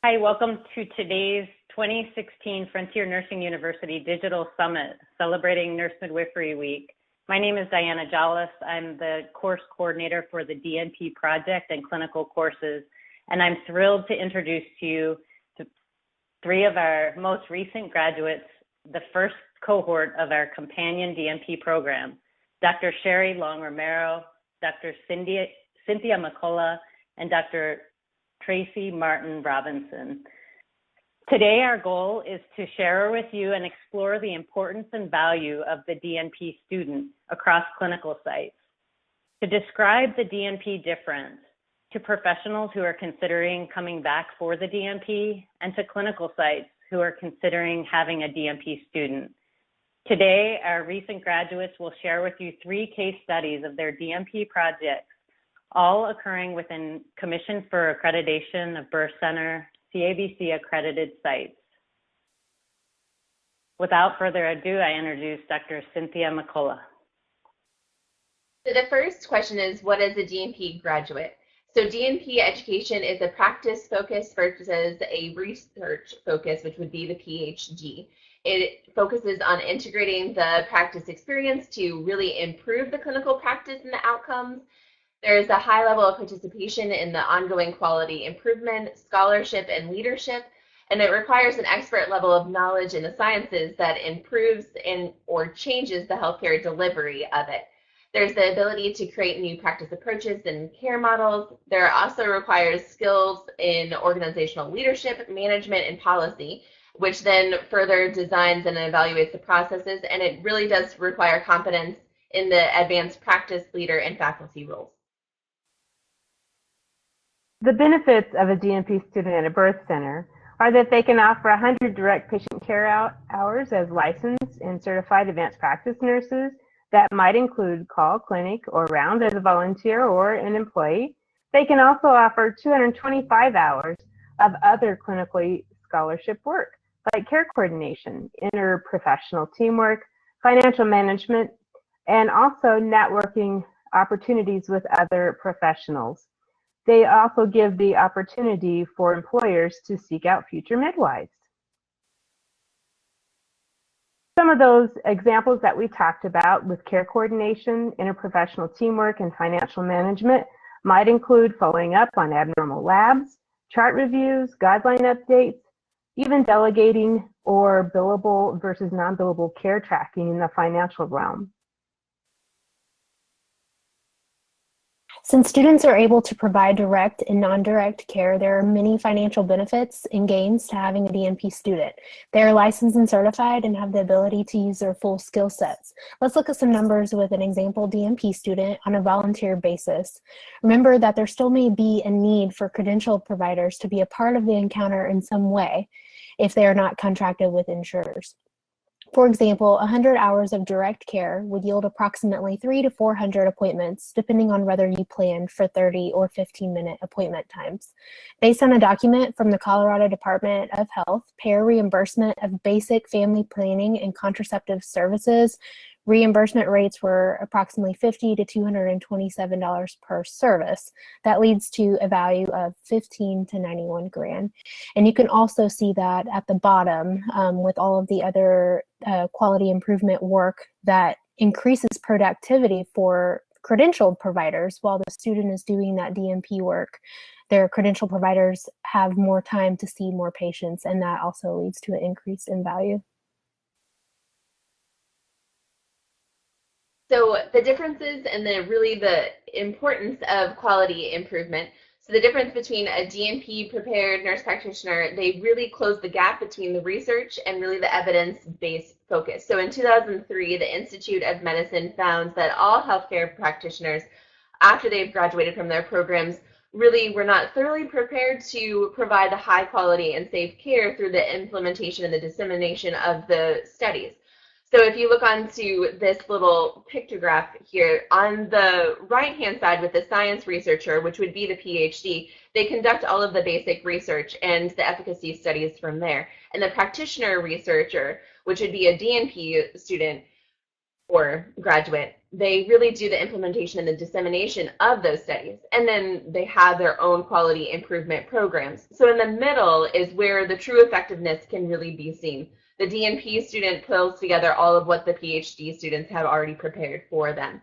Hi, welcome to today's 2016 Frontier Nursing University Digital Summit, celebrating Nurse Midwifery Week. My name is Diana Jollis. I'm the course coordinator for the DNP project and clinical courses, and I'm thrilled to introduce to you three of our most recent graduates, the first cohort of our companion DNP program, Dr. Sherry Long-Romero, Dr. Cynthia McCullough, and Dr. Tracy Martin Robinson. Today, our goal is to share with you and explore the importance and value of the DNP student across clinical sites, to describe the DNP difference to professionals who are considering coming back for the DNP and to clinical sites who are considering having a DNP student. Today, our recent graduates will share with you 3 case studies of their DNP projects, all occurring within Commission for Accreditation of Birth Center, CABC accredited sites. Without further ado, I introduce Dr. Cynthia McCullough. So the first question is, what is a DNP graduate? So DNP education is a practice focus versus a research focus, which would be the PhD. It focuses on integrating the practice experience to really improve the clinical practice and the outcomes. There's a high level of participation in the ongoing quality improvement, scholarship, and leadership, and it requires an expert level of knowledge in the sciences that improves or changes the healthcare delivery of it. There's the ability to create new practice approaches and care models. There also requires skills in organizational leadership, management, and policy, which then further designs and evaluates the processes, and it really does require competence in the advanced practice leader and faculty roles. The benefits of a DNP student at a birth center are that they can offer 100 direct patient care hours as licensed and certified advanced practice nurses. That might include call, clinic, or round as a volunteer or an employee. They can also offer 225 hours of other clinically scholarship work, like care coordination, interprofessional teamwork, financial management, and also networking opportunities with other professionals. They also give the opportunity for employers to seek out future midwives. Some of those examples that we talked about with care coordination, interprofessional teamwork, and financial management might include following up on abnormal labs, chart reviews, guideline updates, even delegating or billable versus non-billable care tracking in the financial realm. Since students are able to provide direct and non-direct care, there are many financial benefits and gains to having a DNP student. They are licensed and certified and have the ability to use their full skill sets. Let's look at some numbers with an example DNP student on a volunteer basis. Remember that there still may be a need for credentialed providers to be a part of the encounter in some way if they are not contracted with insurers. For example, 100 hours of direct care would yield approximately 300 to 400 appointments, depending on whether you planned for 30 or 15-minute appointment times. Based on a document from the Colorado Department of Health, payer reimbursement of basic family planning and contraceptive services, reimbursement rates were approximately $50 to $227 per service. That leads to a value of $15 to $91 grand. And you can also see that at the bottom with all of the other quality improvement work that increases productivity for credentialed providers while the student is doing that DNP work. Their credentialed providers have more time to see more patients, and that also leads to an increase in value. So the differences and really the importance of quality improvement. So the difference between a DNP prepared nurse practitioner, they really close the gap between the research and really the evidence-based focus. So in 2003, the Institute of Medicine found that all healthcare practitioners, after they've graduated from their programs, really were not thoroughly prepared to provide the high quality and safe care through the implementation and the dissemination of the studies. So if you look onto this little pictograph here, on the right-hand side with the science researcher, which would be the PhD, they conduct all of the basic research and the efficacy studies from there. And the practitioner researcher, which would be a DNP student or graduate, they really do the implementation and the dissemination of those studies. And then they have their own quality improvement programs. So in the middle is where the true effectiveness can really be seen. The DNP student pulls together all of what the PhD students have already prepared for them.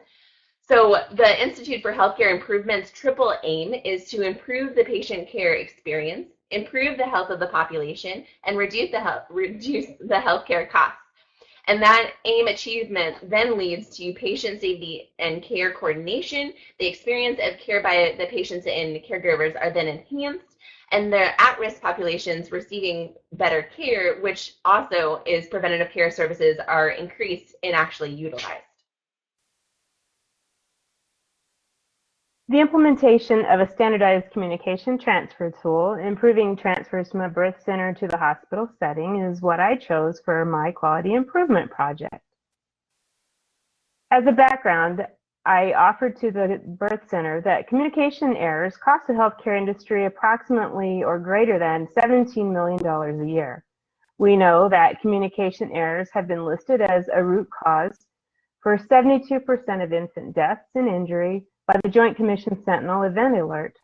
So the Institute for Healthcare Improvement's triple aim is to improve the patient care experience, improve the health of the population, and reduce the healthcare costs. And that aim achievement then leads to patient safety and care coordination. The experience of care by the patients and caregivers are then enhanced, and the at-risk populations receiving better care, which also is preventative care services, are increased and actually utilized. The implementation of a standardized communication transfer tool, improving transfers from a birth center to the hospital setting, is what I chose for my quality improvement project. As a background, I offered to the birth center that communication errors cost the healthcare industry approximately or greater than $17 million a year. We know that communication errors have been listed as a root cause for 72% of infant deaths and injury by the Joint Commission Sentinel Event Alert.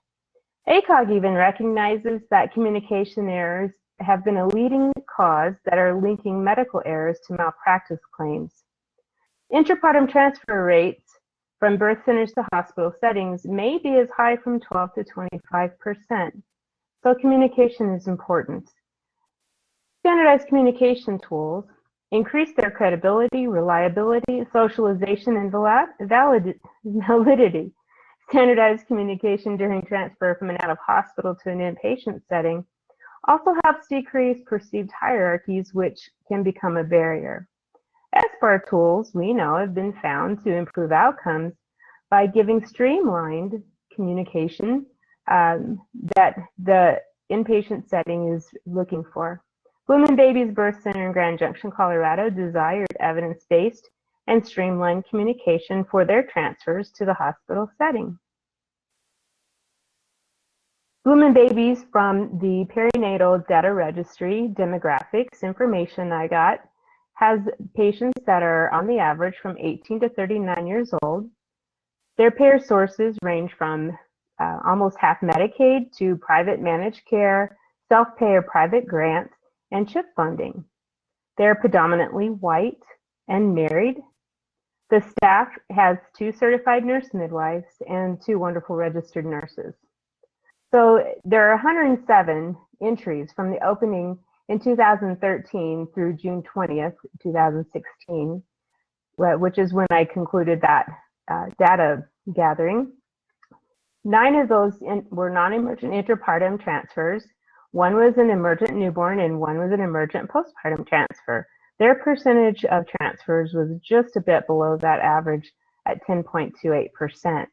ACOG even recognizes that communication errors have been a leading cause that are linking medical errors to malpractice claims. Intrapartum transfer rates from birth centers to hospital settings may be as high from 12 to 25%. So communication is important. Standardized communication tools increase their credibility, reliability, socialization, and validity. Standardized communication during transfer from an out-of-hospital to an inpatient setting also helps decrease perceived hierarchies, which can become a barrier. SBAR tools, we know, have been found to improve outcomes by giving streamlined communication that the inpatient setting is looking for. Bloom and Babies Birth Center in Grand Junction, Colorado desired evidence-based and streamlined communication for their transfers to the hospital setting. Bloom and Babies, from the perinatal data registry demographics information I got, has patients that are on the average from 18 to 39 years old. Their payer sources range from almost half Medicaid to private managed care, self-pay or private grants, and CHIP funding. They're predominantly white and married. The staff has 2 certified nurse midwives and 2 wonderful registered nurses. So there are 107 entries from the opening in 2013 through June 20th, 2016, which is when I concluded that data gathering. 9 of those were non-emergent intrapartum transfers. 1 was an emergent newborn and 1 was an emergent postpartum transfer. Their percentage of transfers was just a bit below that average at 10.28%.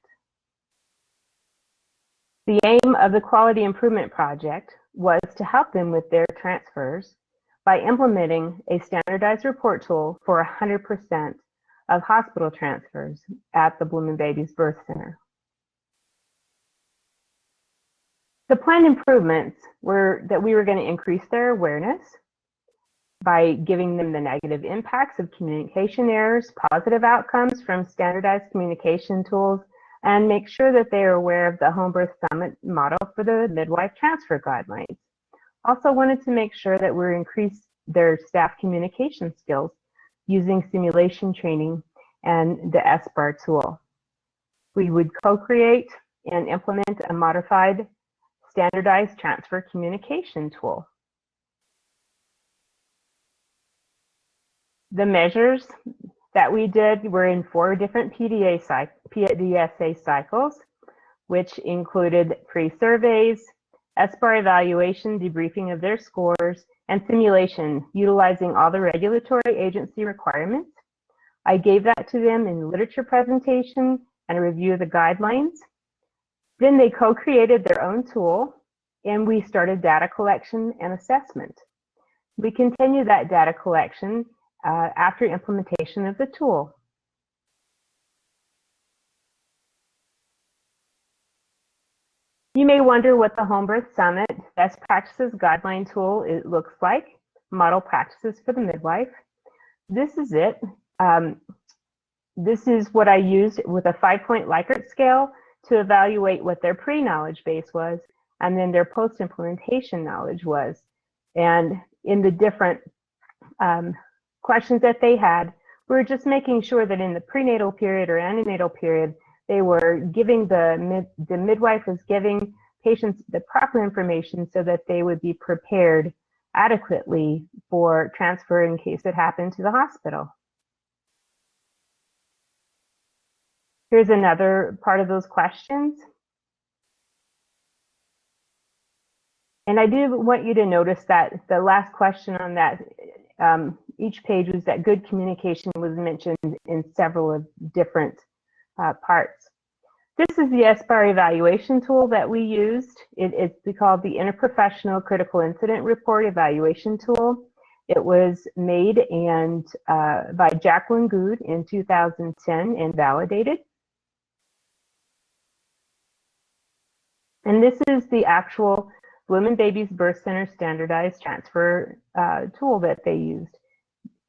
The aim of the Quality Improvement Project was to help them with their transfers by implementing a standardized report tool for 100% of hospital transfers at the Bloom and Babies Birth Center. The planned improvements were that we were going to increase their awareness by giving them the negative impacts of communication errors, positive outcomes from standardized communication tools, and make sure that they are aware of the Home Birth Summit model for the midwife transfer guidelines. Also wanted to make sure that we increase their staff communication skills using simulation training and the SBAR tool. We would co-create and implement a modified standardized transfer communication tool. The measures that we did were in 4 different PDSA cycles, which included pre-surveys, SBAR evaluation, debriefing of their scores, and simulation, utilizing all the regulatory agency requirements. I gave that to them in literature presentation and a review of the guidelines. Then they co-created their own tool, and we started data collection and assessment. We continue that data collection after implementation of the tool. You may wonder what the Home Birth Summit Best Practices Guideline Tool looks like, model practices for the midwife. This is it. This is what I used with a 5-point Likert scale to evaluate what their pre-knowledge base was and then their post-implementation knowledge was. And in the different questions that they had, we were just making sure that in the prenatal period or antenatal period, they were giving the midwife was giving patients the proper information so that they would be prepared adequately for transfer in case it happened to the hospital. Here's another part of those questions. And I do want you to notice that the last question on that each page was that good communication was mentioned in several of different parts. This is the SBAR evaluation tool that we used. It's called the Interprofessional Critical Incident Report Evaluation Tool. It was made by Jacqueline Good in 2010 and validated. And this is the actual Women Babies Birth Center standardized transfer tool that they used.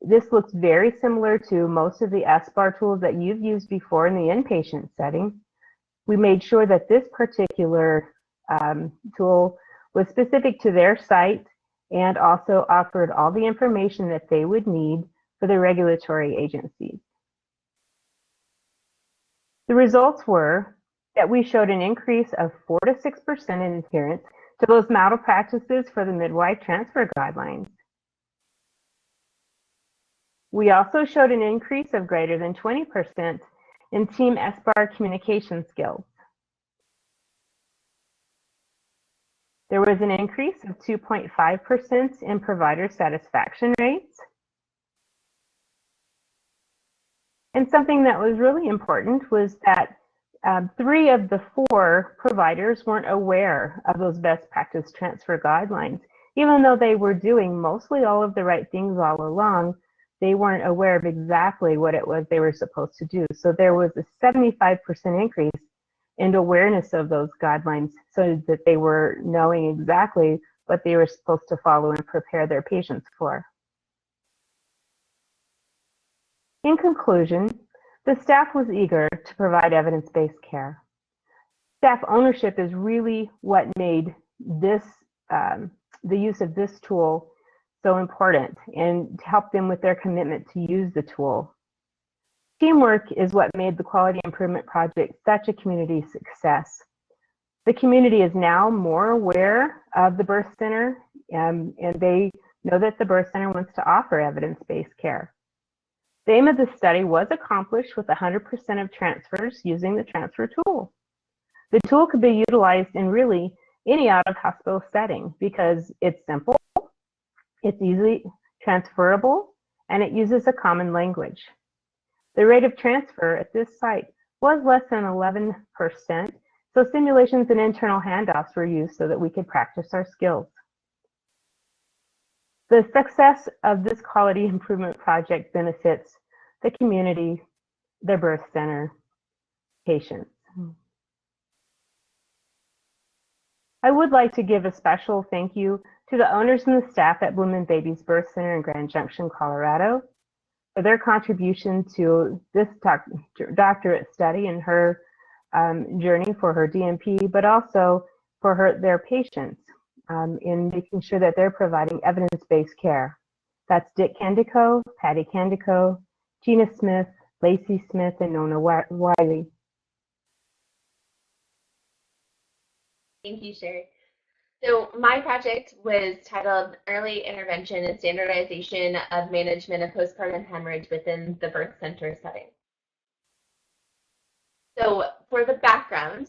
This looks very similar to most of the SBAR tools that you've used before in the inpatient setting. We made sure that this particular tool was specific to their site and also offered all the information that they would need for the regulatory agencies. The results were that we showed an increase of 4 to 6% in adherence to those model practices for the midwife transfer guidelines. We also showed an increase of greater than 20% in team SBAR communication skills. There was an increase of 2.5% in provider satisfaction rates. And something that was really important was that 3 of the 4 providers weren't aware of those best practice transfer guidelines. Even though they were doing mostly all of the right things all along, they weren't aware of exactly what it was they were supposed to do. So there was a 75% increase in awareness of those guidelines so that they were knowing exactly what they were supposed to follow and prepare their patients for. In conclusion, the staff was eager to provide evidence-based care. Staff ownership is really what made this, the use of this tool so important and to help them with their commitment to use the tool. Teamwork is what made the Quality Improvement Project such a community success. The community is now more aware of the birth center and they know that the birth center wants to offer evidence-based care. The aim of the study was accomplished with 100% of transfers using the transfer tool. The tool could be utilized in really any out-of-hospital setting because it's simple, it's easily transferable, and it uses a common language. The rate of transfer at this site was less than 11%, so simulations and internal handoffs were used so that we could practice our skills. The success of this quality improvement project benefits the community, the birth center, patients. I would like to give a special thank you to the owners and the staff at Women Babies Birth Center in Grand Junction, Colorado, for their contribution to this doctorate study and her journey for her DNP, but also for their patients in making sure that they're providing evidence-based care. That's Dick Candico, Patty Candico, Gina Smith, Lacey Smith, and Nona Wiley. Thank you, Sherry. So my project was titled Early Intervention and Standardization of Management of Postpartum Hemorrhage within the Birth Center Setting. So for the background,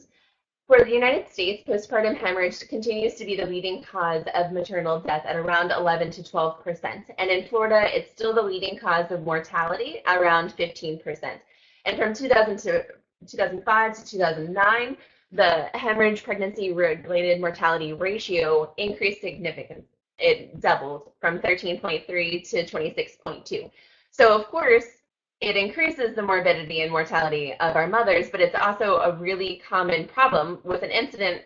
for the United States, postpartum hemorrhage continues to be the leading cause of maternal death at around 11 to 12%. And in Florida, it's still the leading cause of mortality, around 15%. And from 2005 to 2009, the hemorrhage pregnancy-related mortality ratio increased significantly. It doubled from 13.3 to 26.2. So of course, it increases the morbidity and mortality of our mothers, but it's also a really common problem with an incident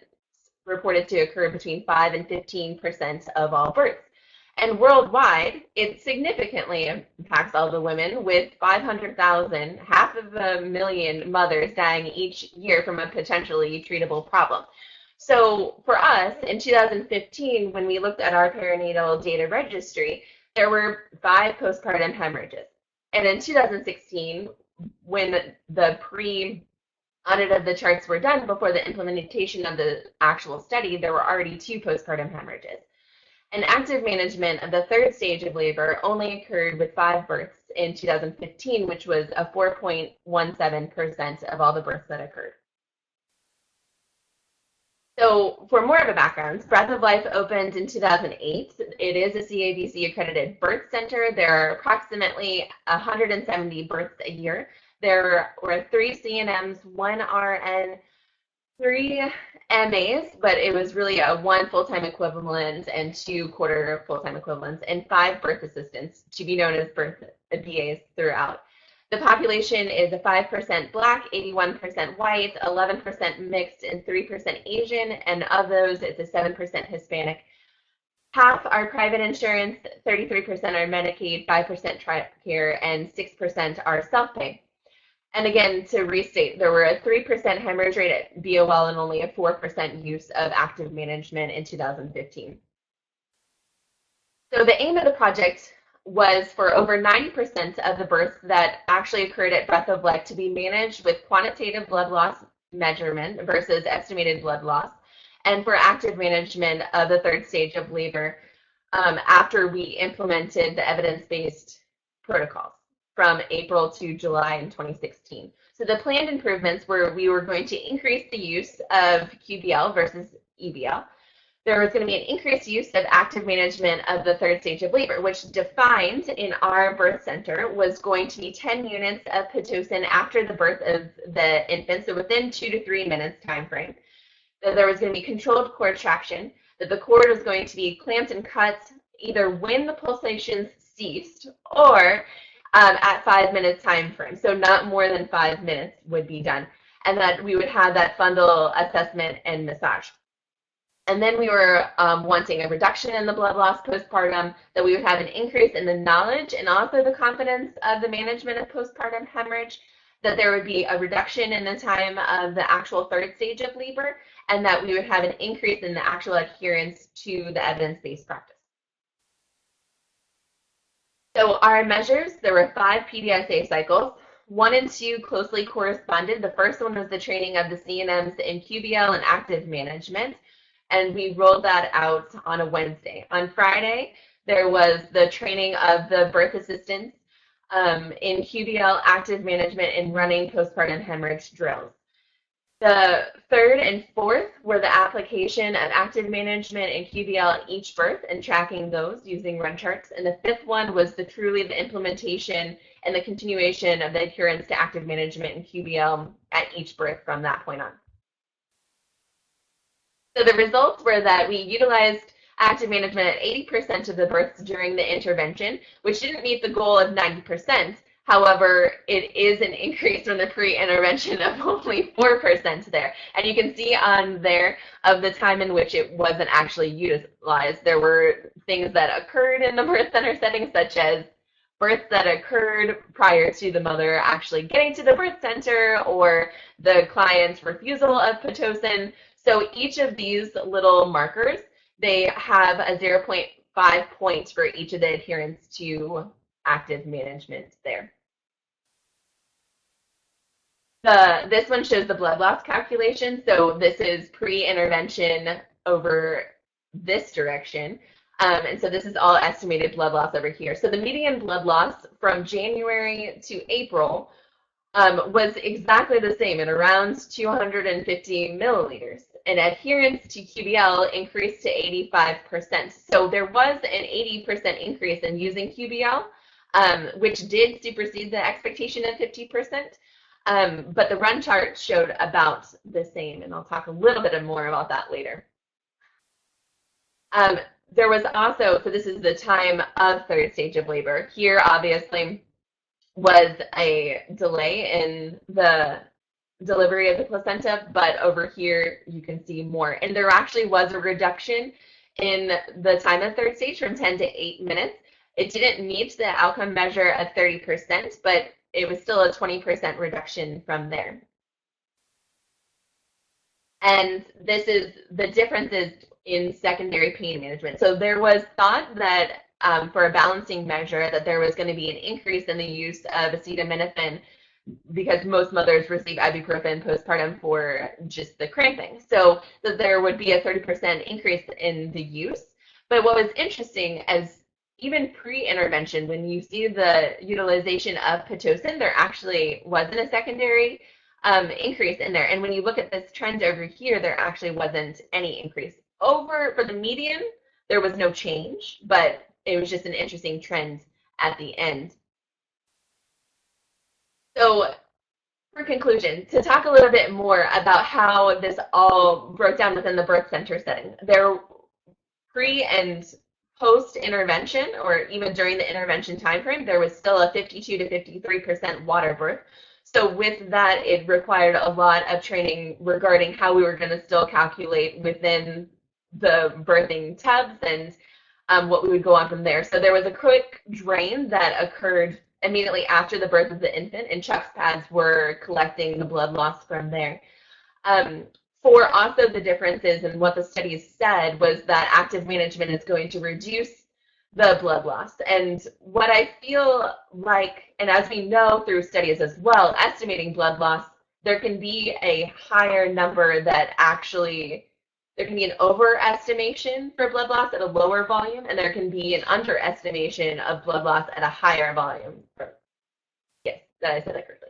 reported to occur between 5 and 15% of all births. And worldwide, it significantly impacts all the women, with 500,000, 500,000 mothers dying each year from a potentially treatable problem. So for us, in 2015, when we looked at our perinatal data registry, there were 5 postpartum hemorrhages. And in 2016, when the pre-audit of the charts were done before the implementation of the actual study, there were already 2 postpartum hemorrhages. And active management of the 3rd stage of labor only occurred with 5 births in 2015, which was a 4.17% of all the births that occurred. So for more of a background, Breath of Life opened in 2008. It is a CABC accredited birth center. There are approximately 170 births a year. There were 3 CNMs, 1 RN, 3 MAs, but it was really a 1 full-time equivalent and 2 quarter full-time equivalents, and 5 birth assistants, to be known as birth BAs throughout. The population is a 5% Black, 81% white, 11% mixed, and 3% Asian, and of those, it's a 7% Hispanic. Half are private insurance, 33% are Medicaid, 5% TRICARE, and 6% are self-pay. And again, to restate, there were a 3% hemorrhage rate at BOL and only a 4% use of active management in 2015. So the aim of the project was for over 90% of the births that actually occurred at Breath of Life to be managed with quantitative blood loss measurement versus estimated blood loss, and for active management of the 3rd stage of labor after we implemented the evidence-based protocols from April to July in 2016. So the planned improvements were we were going to increase the use of QBL versus EBL. There was going to be an increased use of active management of the 3rd stage of labor, which defined in our birth center was going to be 10 units of Pitocin after the birth of the infant, so within 2 to 3 minutes time frame. That there was going to be controlled cord traction, that the cord was going to be clamped and cut either when the pulsations ceased or at 5 minutes time frame, so not more than 5 minutes would be done, and that we would have that fundal assessment and massage. And then we were wanting a reduction in the blood loss postpartum, that we would have an increase in the knowledge and also the confidence of the management of postpartum hemorrhage, that there would be a reduction in the time of the actual 3rd stage of labor, and that we would have an increase in the actual adherence to the evidence-based practice. So our measures, there were 5 PDSA cycles. 1 and 2 closely corresponded. The first one was the training of the CNMs in QBL and active management, and we rolled that out on a Wednesday. On Friday, there was the training of the birth assistants in QBL, active management, and running postpartum hemorrhage drills. The 3rd and 4th were the application of active management and QBL at each birth and tracking those using run charts. And the 5th one was truly the implementation and the continuation of the adherence to active management and QBL at each birth from that point on. So the results were that we utilized active management at 80% of the births during the intervention, which didn't meet the goal of 90%. However, it is an increase from the pre-intervention of only 4% there. And you can see on there of the time in which it wasn't actually utilized. There were things that occurred in the birth center setting, such as births that occurred prior to the mother actually getting to the birth center, or the client's refusal of Pitocin. So each of these little markers, they have a 0.5 points for each of the adherence to active management there. This one shows the blood loss calculation. So this is pre-intervention over this direction. And so this is all estimated blood loss over here. So the median blood loss from January to April was exactly the same at around 250 milliliters. And adherence to QBL increased to 85%. So there was an 80% increase in using QBL, which did supersede the expectation of 50%. But the run chart showed about the same, and I'll talk a little bit more about that later. There was also, so this is the time of 3rd stage of labor. Here, obviously, was a delay in the delivery of the placenta, but over here you can see more. And there actually was a reduction in the time of third stage from 10 to 8 minutes. It didn't meet the outcome measure of 30%, but it was still a 20% reduction from there. And this is the differences in secondary pain management. So there was thought that for a balancing measure that there was going to be an increase in the use of acetaminophen because most mothers receive ibuprofen postpartum for just the cramping. So that there would be a 30% increase in the use. But what was interesting as even pre-intervention, when you see the utilization of Pitocin, there actually wasn't a secondary increase in there. And when you look at this trend over here, there actually wasn't any increase. For the median, there was no change, but it was just an interesting trend at the end. So for conclusion, to talk a little bit more about how this all broke down within the birth center setting, there pre and post intervention, or even during the intervention timeframe, there was still a 52 to 53% water birth. So with that, it required a lot of training regarding how we were going to still calculate within the birthing tubs and what we would go on from there. So there was a quick drain that occurred immediately after the birth of the infant, and Chuck's pads were collecting the blood loss from there. For also the differences and what the studies said was that active management is going to reduce the blood loss. And what I feel like, and as we know through studies as well, estimating blood loss, there can be a higher number that actually, there can be an overestimation for blood loss at a lower volume, and there can be an underestimation of blood loss at a higher volume. Yes, that I said that correctly.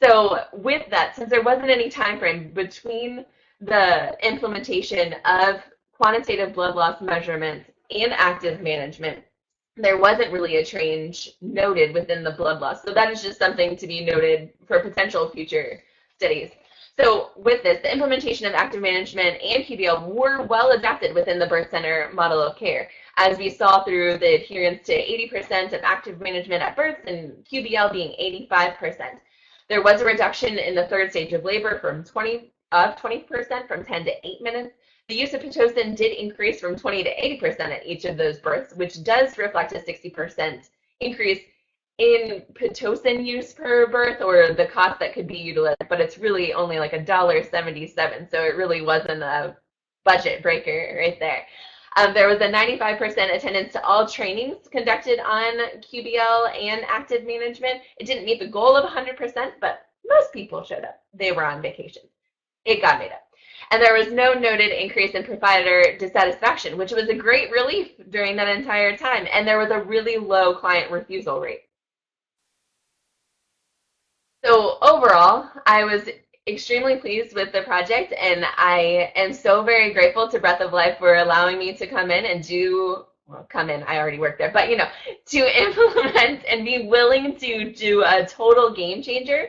So with that, since there wasn't any time frame between the implementation of quantitative blood loss measurements and active management, there wasn't really a change noted within the blood loss. So that is just something to be noted for potential future studies. So with this, the implementation of active management and QBL were well adapted within the birth center model of care, as we saw through the adherence to 80% of active management at birth and QBL being 85%. There was a reduction in the third stage of labor from 20% from 10 to 8 minutes. The use of Pitocin did increase from 20 to 80% at each of those births, which does reflect a 60% increase in Pitocin use per birth, or the cost that could be utilized, but it's really only like $1.77, so it really wasn't a budget breaker right there. There was a 95% attendance to all trainings conducted on QBL and active management. It didn't meet the goal of 100%, but most people showed up. They were on vacation. It got made up. And there was no noted increase in provider dissatisfaction, which was a great relief during that entire time. And there was a really low client refusal rate. So overall, I was extremely pleased with the project, and I am so very grateful to Breath of Life for allowing me to come in and I already worked there, but to implement and be willing to do a total game changer.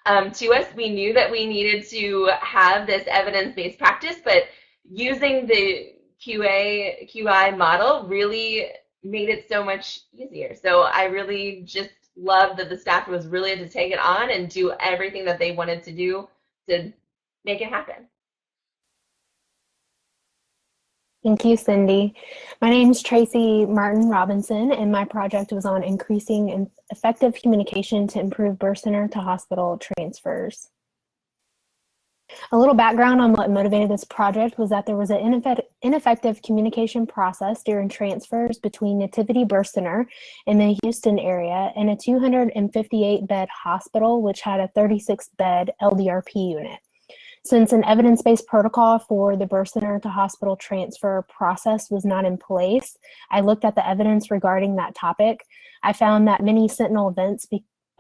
To us, we knew that we needed to have this evidence-based practice, but using the QI model really made it so much easier. So I really just love that the staff was really to take it on and do everything that they wanted to do to make it happen. Thank you, Cindy. My name is Tracy Martin Robinson, and my project was on increasing effective communication to improve birth center to hospital transfers. A little background on what motivated this project was that there was an ineffective communication process during transfers between Nativity Birth Center in the Houston area and a 258-bed hospital, which had a 36-bed LDRP unit. Since an evidence-based protocol for the birth center to hospital transfer process was not in place, I looked at the evidence regarding that topic. I found that many sentinel events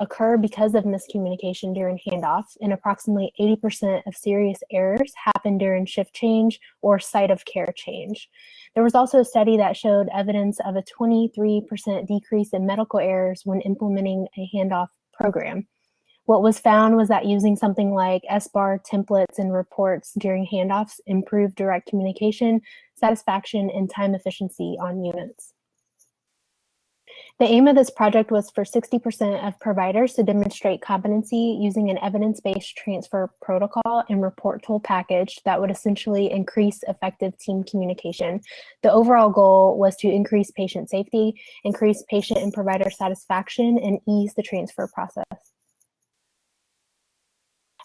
occur because of miscommunication during handoffs, and approximately 80% of serious errors happen during shift change or site of care change. There was also a study that showed evidence of a 23% decrease in medical errors when implementing a handoff program. What was found was that using something like SBAR templates and reports during handoffs improved direct communication, satisfaction, and time efficiency on units. The aim of this project was for 60% of providers to demonstrate competency using an evidence-based transfer protocol and report tool package that would essentially increase effective team communication. The overall goal was to increase patient safety, increase patient and provider satisfaction, and ease the transfer process.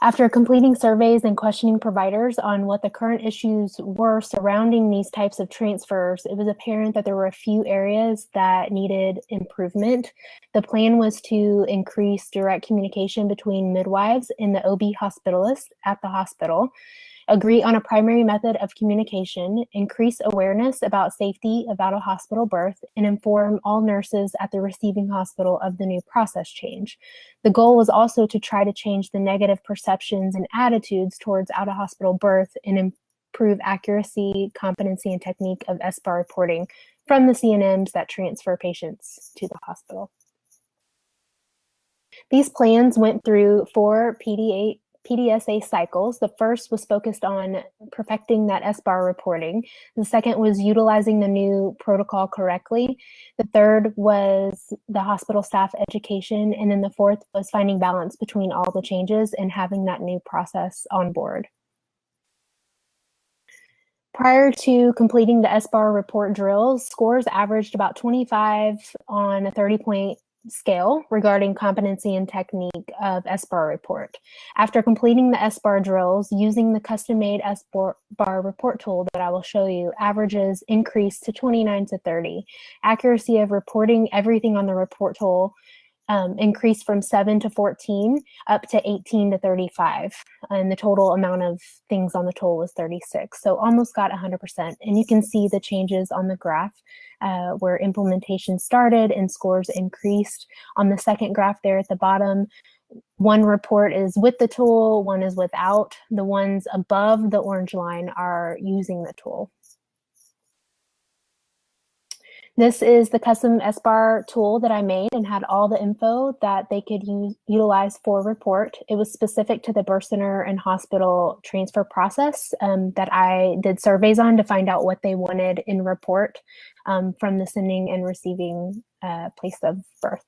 After completing surveys and questioning providers on what the current issues were surrounding these types of transfers, it was apparent that there were a few areas that needed improvement. The plan was to increase direct communication between midwives and the OB hospitalist at the hospital, agree on a primary method of communication, increase awareness about safety of out-of-hospital birth, and inform all nurses at the receiving hospital of the new process change. The goal was also to try to change the negative perceptions and attitudes towards out-of-hospital birth and improve accuracy, competency, and technique of SBAR reporting from the CNMs that transfer patients to the hospital. These plans went through 4 PDSA cycles. The first was focused on perfecting that SBAR reporting. The second was utilizing the new protocol correctly. The third was the hospital staff education. And then the fourth was finding balance between all the changes and having that new process on board. Prior to completing the SBAR report drills, scores averaged about 25 on a 30-point scale regarding competency and technique of SBAR report. After completing the SBAR drills, using the custom-made SBAR report tool that I will show you, averages increased to 29 to 30. Accuracy of reporting everything on the report tool increased from 7 to 14 up to 18 to 35. And the total amount of things on the tool was 36. So almost got 100%. And you can see the changes on the graph where implementation started and scores increased. On the second graph there at the bottom, one report is with the tool, one is without. The ones above the orange line are using the tool. This is the custom SBAR tool that I made and had all the info that they could utilize for report. It was specific to the birth center and hospital transfer process that I did surveys on to find out what they wanted in report from the sending and receiving place of birth.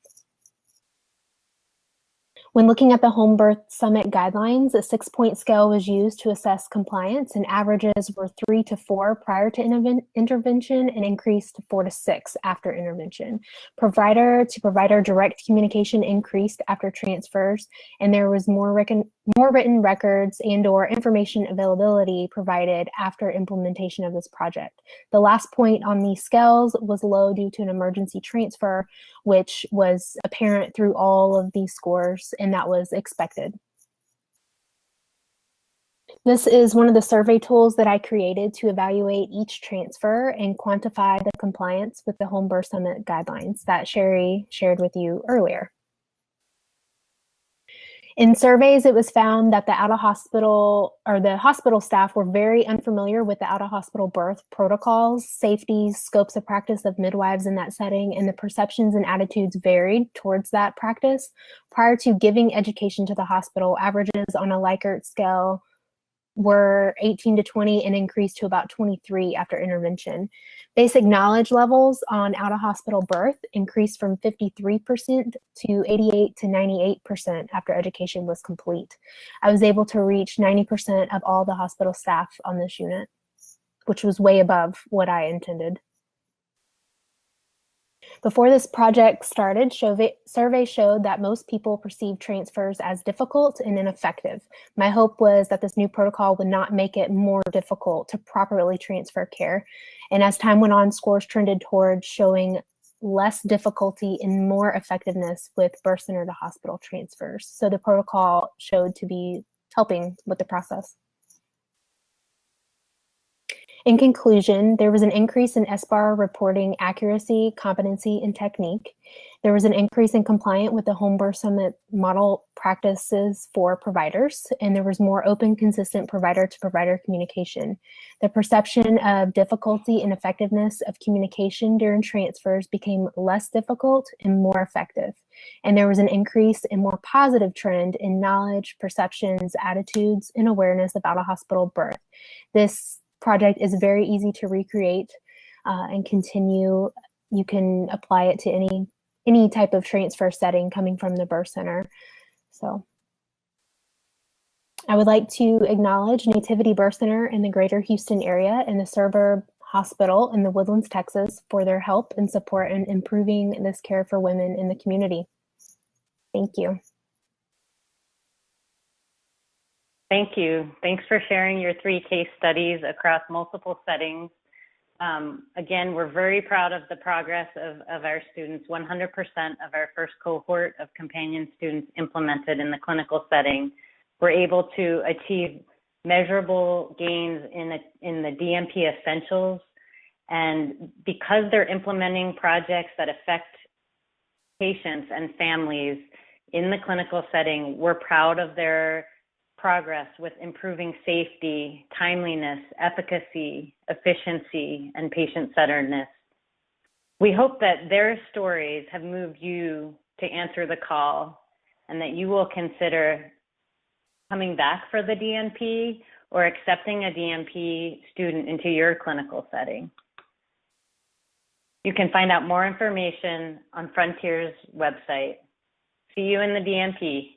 When looking at the Home Birth Summit guidelines, a 6-point scale was used to assess compliance, and averages were 3 to 4 prior to intervention and increased to 4 to 6 after intervention. Provider to provider direct communication increased after transfers, and there was more written records and/or information availability provided after implementation of this project. The last point on these scales was low due to an emergency transfer, which was apparent through all of these scores, and that was expected. This is one of the survey tools that I created to evaluate each transfer and quantify the compliance with the Home Birth Summit guidelines that Sherry shared with you earlier. In surveys, it was found that the out-of-hospital or the hospital staff were very unfamiliar with the out-of-hospital birth protocols, safeties, scopes of practice of midwives in that setting, and the perceptions and attitudes varied towards that practice. Prior to giving education to the hospital, averages on a Likert scale were 18 to 20 and increased to about 23 after intervention. Basic knowledge levels on out-of-hospital birth increased from 53% to 88 to 98% after education was complete. I was able to reach 90% of all the hospital staff on this unit, which was way above what I intended. Before this project started, surveys showed that most people perceived transfers as difficult and ineffective. My hope was that this new protocol would not make it more difficult to properly transfer care. And as time went on, scores trended towards showing less difficulty and more effectiveness with birth center to hospital transfers. So the protocol showed to be helping with the process. In conclusion, there was an increase in SBAR reporting accuracy, competency, and technique. There was an increase in compliance with the Home Birth Summit model practices for providers, and there was more open, consistent provider-to-provider communication. The perception of difficulty and effectiveness of communication during transfers became less difficult and more effective. And there was an increase in more positive trend in knowledge, perceptions, attitudes, and awareness of out-of-hospital birth. This project is very easy to recreate and continue. You can apply it to any any type of transfer setting coming from the birth center. So I would like to acknowledge Nativity Birth Center in the Greater Houston area and the Suburb Hospital in the Woodlands, Texas, for their help and support in improving this care for women in the community. Thank you. Thank you. Thanks for sharing your 3 case studies across multiple settings. Again, we're very proud of the progress of our students. 100% of our first cohort of companion students implemented in the clinical setting were able to achieve measurable gains in the DNP essentials. And because they're implementing projects that affect patients and families in the clinical setting, we're proud of their progress with improving safety, timeliness, efficacy, efficiency, and patient-centeredness. We hope that their stories have moved you to answer the call and that you will consider coming back for the DNP or accepting a DNP student into your clinical setting. You can find out more information on Frontier's website. See you in the DNP.